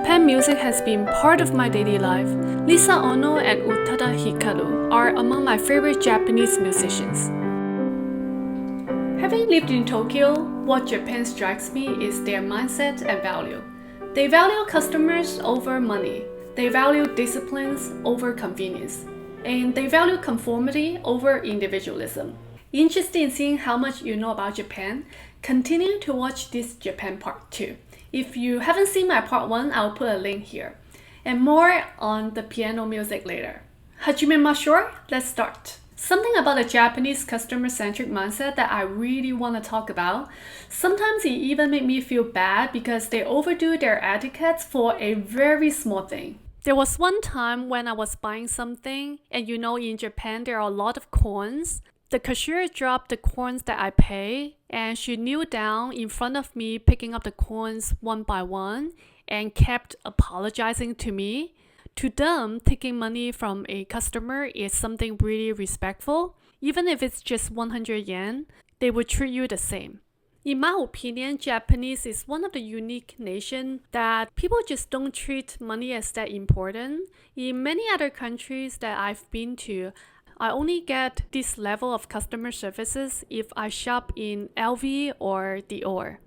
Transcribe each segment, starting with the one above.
Japan music has been part of my daily life. Lisa Ono and Utada Hikaru are among my favorite Japanese musicians. Having lived in Tokyo, what Japan strikes me is their mindset and value. They value customers over money. They value disciplines over convenience. And they value conformity over individualism. Interested in seeing how much you know about Japan? Continue to watch this Japan Part 2. If you haven't seen my Part 1, I'll put a link here. And more on the piano music later. Hajime Mashore, let's start. Something about the Japanese customer-centric mindset that I really want to talk about. Sometimes it even made me feel bad because they overdo their etiquettes for a very small thing. There was one time when I was buying something, and in Japan there are a lot of coins. The cashier dropped the coins that I pay, and she kneeled down in front of me picking up the coins one by one and kept apologizing to me. To them, taking money from a customer is something really respectful. Even if it's just 100 yen, they would treat you the same. In my opinion, Japanese is one of the unique nations that people just don't treat money as that important. In many other countries that I've been to, I only get this level of customer services if I shop in LV or Dior.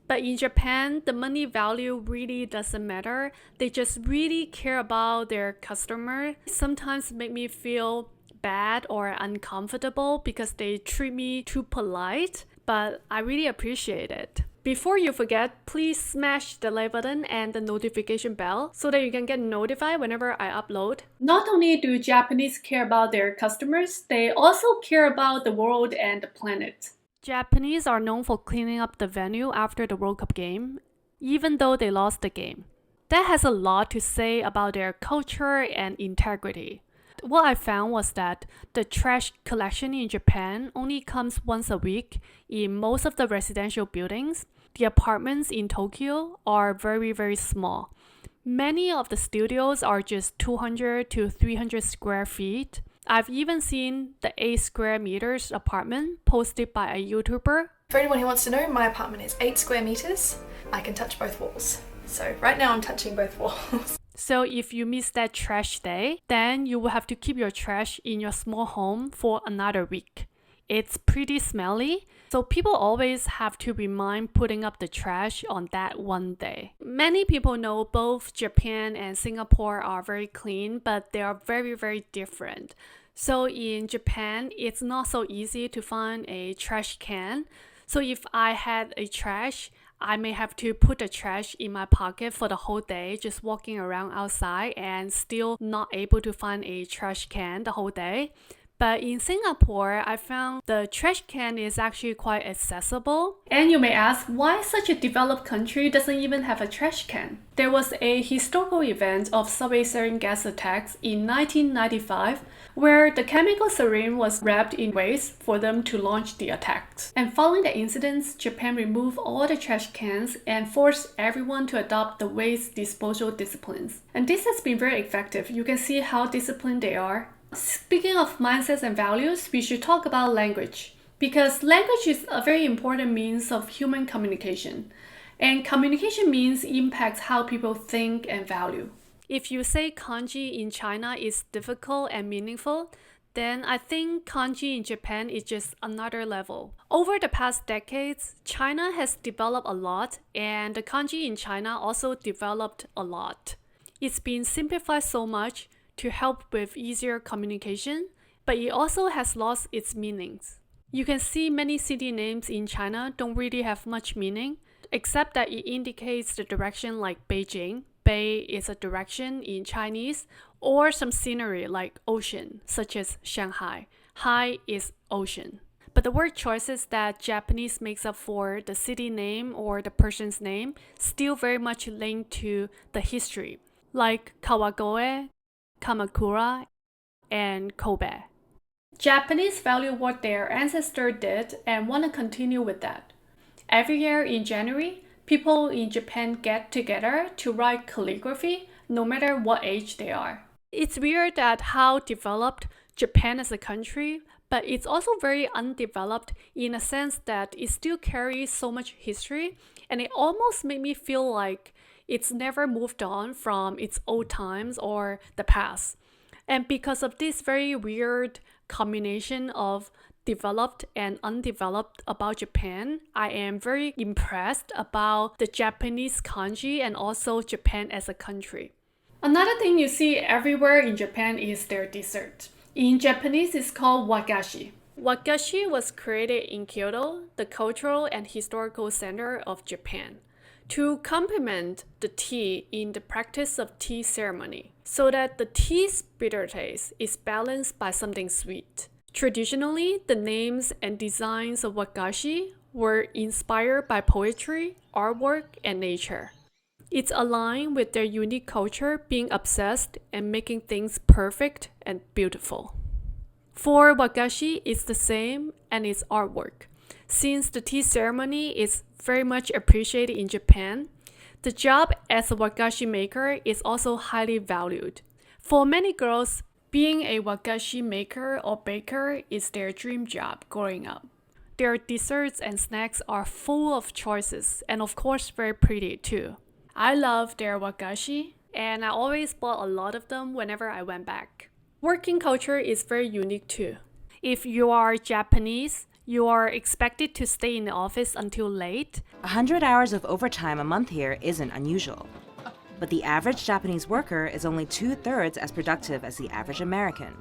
But in Japan, the money value really doesn't matter. They just really care about their customer. Sometimes make me feel bad or uncomfortable because they treat me too polite, but I really appreciate it. Before you forget, please smash the like button and the notification bell so that you can get notified whenever I upload. Not only do Japanese care about their customers, they also care about the world and the planet. Japanese are known for cleaning up the venue after the World Cup game, even though they lost the game. That has a lot to say about their culture and integrity. What I found was that the trash collection in Japan only comes once a week in most of the residential buildings. The apartments in Tokyo are very, very small. Many of the studios are just 200 to 300 square feet. I've even seen the 8 square meters apartment posted by a YouTuber. For anyone who wants to know, my apartment is 8 square meters. I can touch both walls. So right now I'm touching both walls. So if you miss that trash day, then you will have to keep your trash in your small home for another week. It's pretty smelly, so people always have to remind putting up the trash on that one day. Many people know both Japan and Singapore are very clean, but they are very, very different. So in Japan, it's not so easy to find a trash can. So if I had a trash, I may have to put the trash in my pocket for the whole day, just walking around outside and still not able to find a trash can the whole day. But in Singapore, I found the trash can is actually quite accessible. And you may ask, why such a developed country doesn't even have a trash can? There was a historical event of subway sarin gas attacks in 1995, where the chemical sarin was wrapped in waste for them to launch the attacks. And following the incidents, Japan removed all the trash cans and forced everyone to adopt the waste disposal disciplines. And this has been very effective. You can see how disciplined they are. Speaking of mindsets and values, we should talk about language. Because language is a very important means of human communication. And communication means impacts how people think and value. If you say Kanji in China is difficult and meaningful, then I think Kanji in Japan is just another level. Over the past decades, China has developed a lot, and the Kanji in China also developed a lot. It's been simplified so much to help with easier communication, but it also has lost its meanings. You can see many city names in China don't really have much meaning, except that it indicates the direction like Beijing. Bei is a direction in Chinese, or some scenery like ocean, such as Shanghai. Hai is ocean. But the word choices that Japanese makes up for the city name or the person's name still very much linked to the history, like Kawagoe, Kamakura, and Kobe. Japanese value what their ancestors did and want to continue with that. Every year in January, people in Japan get together to write calligraphy no matter what age they are. It's weird that how developed Japan as a country, but it's also very undeveloped in a sense that it still carries so much history, and it almost made me feel like It's never moved on from its old times or the past. And because of this very weird combination of developed and undeveloped about Japan, I am very impressed about the Japanese kanji and also Japan as a country. Another thing you see everywhere in Japan is their dessert. In Japanese, it's called Wagashi. Wagashi was created in Kyoto, the cultural and historical center of Japan, to complement the tea in the practice of tea ceremony, so that the tea's bitter taste is balanced by something sweet. Traditionally, the names and designs of Wagashi were inspired by poetry, artwork, and nature. It's aligned with their unique culture being obsessed and making things perfect and beautiful. For Wagashi, it's the same and its artwork. Since the tea ceremony is very much appreciated in Japan, the job as a Wagashi maker is also highly valued. For many girls, being a Wagashi maker or baker is their dream job growing up. Their desserts and snacks are full of choices and of course very pretty too. I love their Wagashi and I always bought a lot of them whenever I went back. Working culture is very unique too. If you are Japanese, you are expected to stay in the office until late. 100 hours of overtime a month here isn't unusual. But the average Japanese worker is only 2/3 as productive as the average American.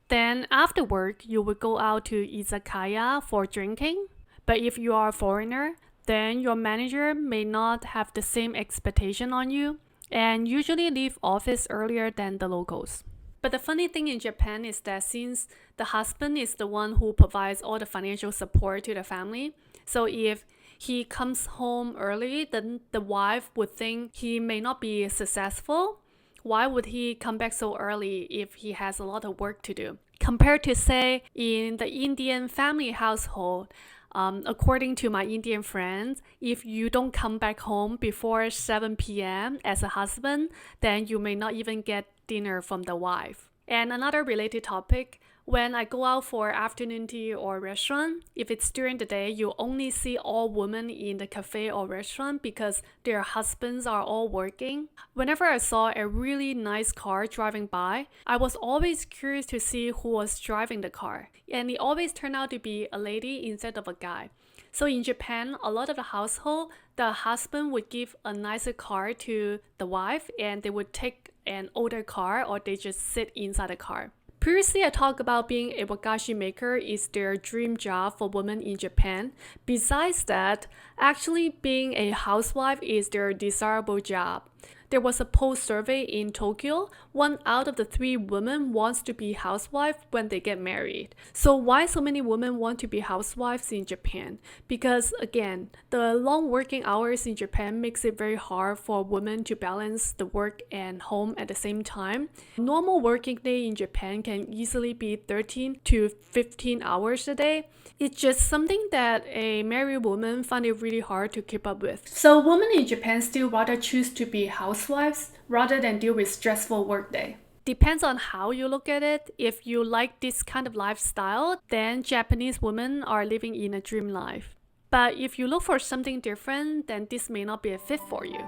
Then after work, you would go out to izakaya for drinking. But if you are a foreigner, then your manager may not have the same expectation on you and usually leave office earlier than the locals. But the funny thing in Japan is that since the husband is the one who provides all the financial support to the family, so if he comes home early, then the wife would think he may not be successful. Why would he come back so early if he has a lot of work to do? Compared to, say, in the Indian family household, according to my Indian friends, if you don't come back home before 7 p.m. as a husband, then you may not even get dinner from the wife. And another related topic, when I go out for afternoon tea or restaurant, if it's during the day, you only see all women in the cafe or restaurant because their husbands are all working. Whenever I saw a really nice car driving by, I was always curious to see who was driving the car. And it always turned out to be a lady instead of a guy. So in Japan, a lot of the household, the husband would give a nicer car to the wife and they would take an older car or they just sit inside the car. Previously, I talked about being a wagashi maker is their dream job for women in Japan. Besides that, actually being a housewife is their desirable job. There was a poll survey in Tokyo. 1 out of the 3 women wants to be housewife when they get married. So why so many women want to be housewives in Japan? Because again, the long working hours in Japan makes it very hard for women to balance the work and home at the same time. Normal working day in Japan can easily be 13 to 15 hours a day. It's just something that a married woman find it really hard to keep up with. So women in Japan still rather choose to be housewives rather than deal with stressful workday. Depends on how you look at it. If you like this kind of lifestyle, then Japanese women are living in a dream life. But if you look for something different, then this may not be a fit for you.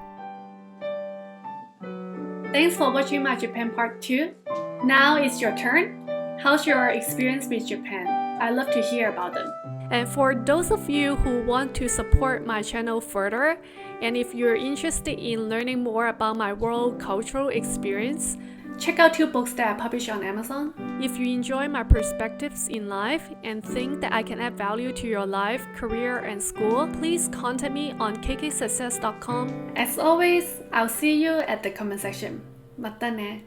Thanks for watching my Japan part 2. Now it's your turn. How's your experience with Japan? I love to hear about them. And for those of you who want to support my channel further, and if you're interested in learning more about my world cultural experience, check out 2 books that I publish on Amazon. If you enjoy my perspectives in life and think that I can add value to your life, career, and school, please contact me on kksuccess.com. As always, I'll see you at the comment section. またね.